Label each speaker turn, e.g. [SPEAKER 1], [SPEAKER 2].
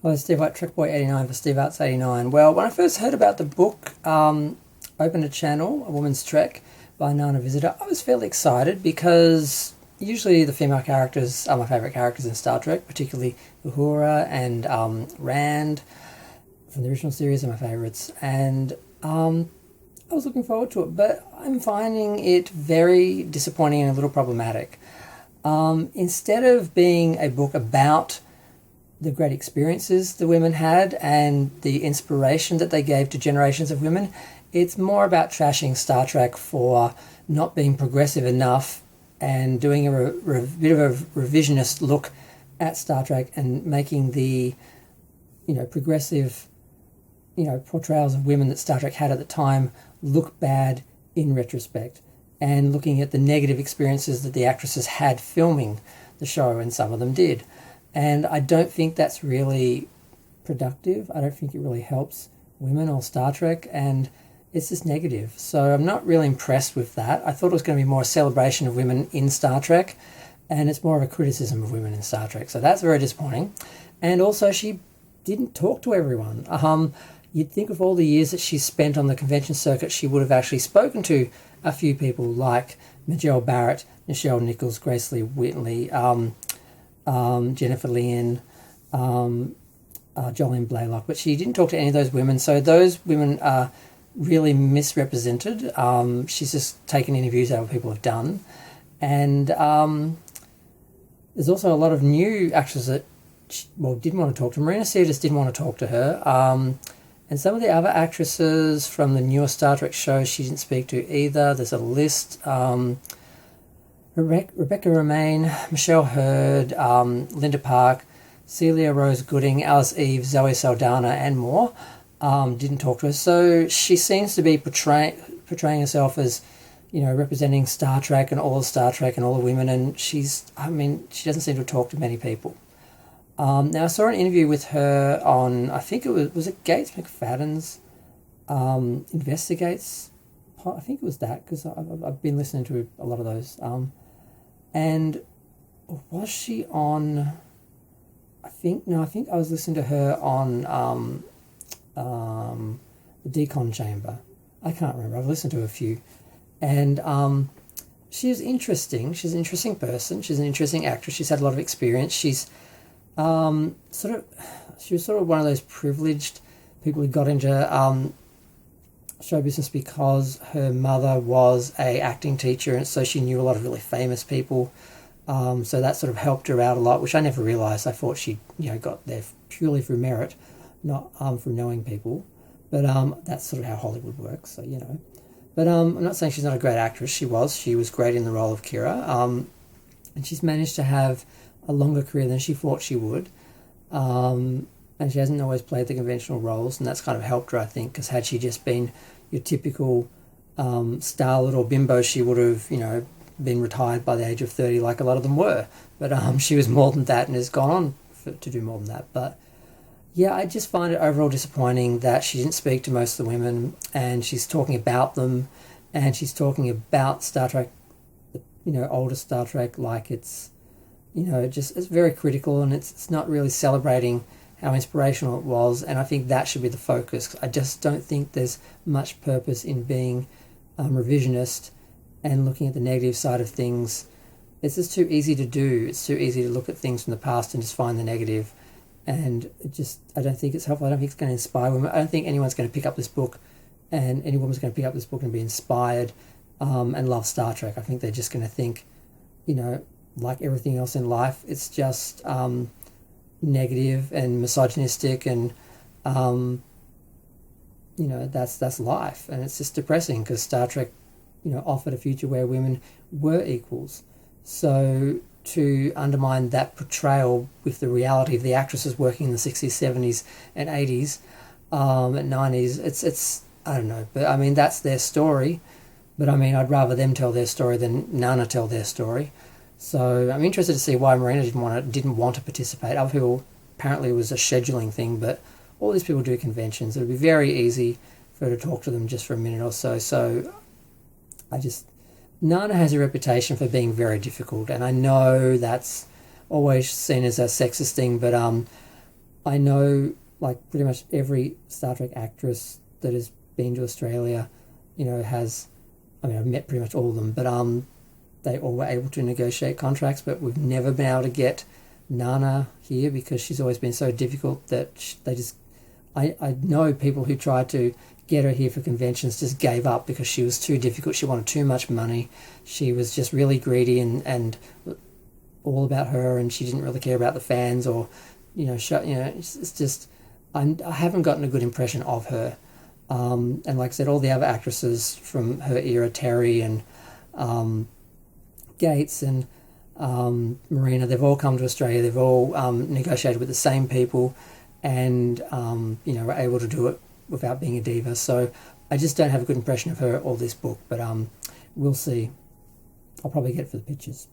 [SPEAKER 1] Hello, Steve White, Trekboy89 for Steve Arts89. Well, when I first heard about the book, Open a Channel, A Woman's Trek by Nana Visitor, I was fairly excited because usually the female characters are my favourite characters in Star Trek, particularly Uhura and Rand from the original series are my favourites. And I was looking forward to it, but I'm finding it very disappointing and a little problematic. Instead of being a book about the great experiences the women had and the inspiration that they gave to generations of women, it's more about trashing Star Trek for not being progressive enough and doing a bit of a revisionist look at Star Trek and making the progressive portrayals of women that Star Trek had at the time look bad in retrospect, and looking at the negative experiences that the actresses had filming the show, and some of them did. And I don't think that's really productive. I don't think it really helps women or Star Trek, and it's just negative. So I'm not really impressed with that. I thought it was going to be more a celebration of women in Star Trek, and it's more of a criticism of women in Star Trek. So that's very disappointing. And also, she didn't talk to everyone. You'd think of all the years that she's spent on the convention circuit, she would have actually spoken to a few people like Majel Barrett, Nichelle Nichols, Grace Lee Whitley, Jennifer Lien, Jolene Blalock, but she didn't talk to any of those women. So those women are really misrepresented. She's just taken interviews out of what people have done. And there's also a lot of new actors that, didn't want to talk to. Marina Sirtis didn't want to talk to her. And some of the other actresses from the newer Star Trek shows she didn't speak to either. There's a list. Rebecca Romaine, Michelle Hurd, Linda Park, Celia Rose Gooding, Alice Eve, Zoe Saldana, and more didn't talk to her. So she seems to be portraying herself as, representing Star Trek and all of Star Trek and all the women, and she doesn't seem to talk to many people. Now, I saw an interview with her on, I think it was it Gates McFadden's Investigates? I think it was that, because I've been listening to a lot of those. And was she on, I think I was listening to her on the Decon Chamber. I can't remember. I've listened to a few. And she's interesting. She's an interesting person. She's an interesting actress. She's had a lot of experience. She was sort of one of those privileged people who got into show business because her mother was a acting teacher, and so she knew a lot of really famous people. So that sort of helped her out a lot, which I never realised. I thought she got there purely through merit, not through knowing people. But that's sort of how Hollywood works. So But I'm not saying she's not a great actress. She was great in the role of Kira. And she's managed to have a longer career than she thought she would. And she hasn't always played the conventional roles, and that's kind of helped her, I think, because had she just been your typical starlet or bimbo, she would have, been retired by the age of 30 like a lot of them were. But she was more than that and has gone on to do more than that. But yeah, I just find it overall disappointing that she didn't speak to most of the women, and she's talking about them, and she's talking about Star Trek, older Star Trek, like it's, it's very critical, and it's not really celebrating how inspirational it was, and I think that should be the focus. I just don't think there's much purpose in being revisionist and looking at the negative side of things. It's just too easy to do. It's too easy to look at things from the past and just find the negative, and I don't think it's helpful. I don't think it's going to inspire women. I don't think anyone's going to pick up this book, and any woman's going to pick up this book and be inspired and love Star Trek. I think they're just going to think, like everything else in life, it's just negative and misogynistic, and that's life, and it's just depressing because Star Trek offered a future where women were equals. So to undermine that portrayal with the reality of the actresses working in the 60s, 70s and 80s and 90s, it's I don't know, but I mean that's their story, but I mean I'd rather them tell their story than Nana tell their story. So I'm interested to see why Marina didn't want to participate. Other people, apparently it was a scheduling thing, but all these people do conventions. It would be very easy for her to talk to them just for a minute or so. So Nana has a reputation for being very difficult, and I know that's always seen as a sexist thing, but I know like pretty much every Star Trek actress that has been to Australia, has. I mean, I've met pretty much all of them, but they all were able to negotiate contracts, but we've never been able to get Nana here because she's always been so difficult that they just. I know people who tried to get her here for conventions just gave up because she was too difficult. She wanted too much money. She was just really greedy and all about her, and she didn't really care about the fans or, it's just. I haven't gotten a good impression of her. And like I said, all the other actresses from her era, Terry and Gates and Marina, they've all come to Australia. They've all negotiated with the same people and, were able to do it without being a diva. So I just don't have a good impression of her or this book, but we'll see. I'll probably get it for the pictures.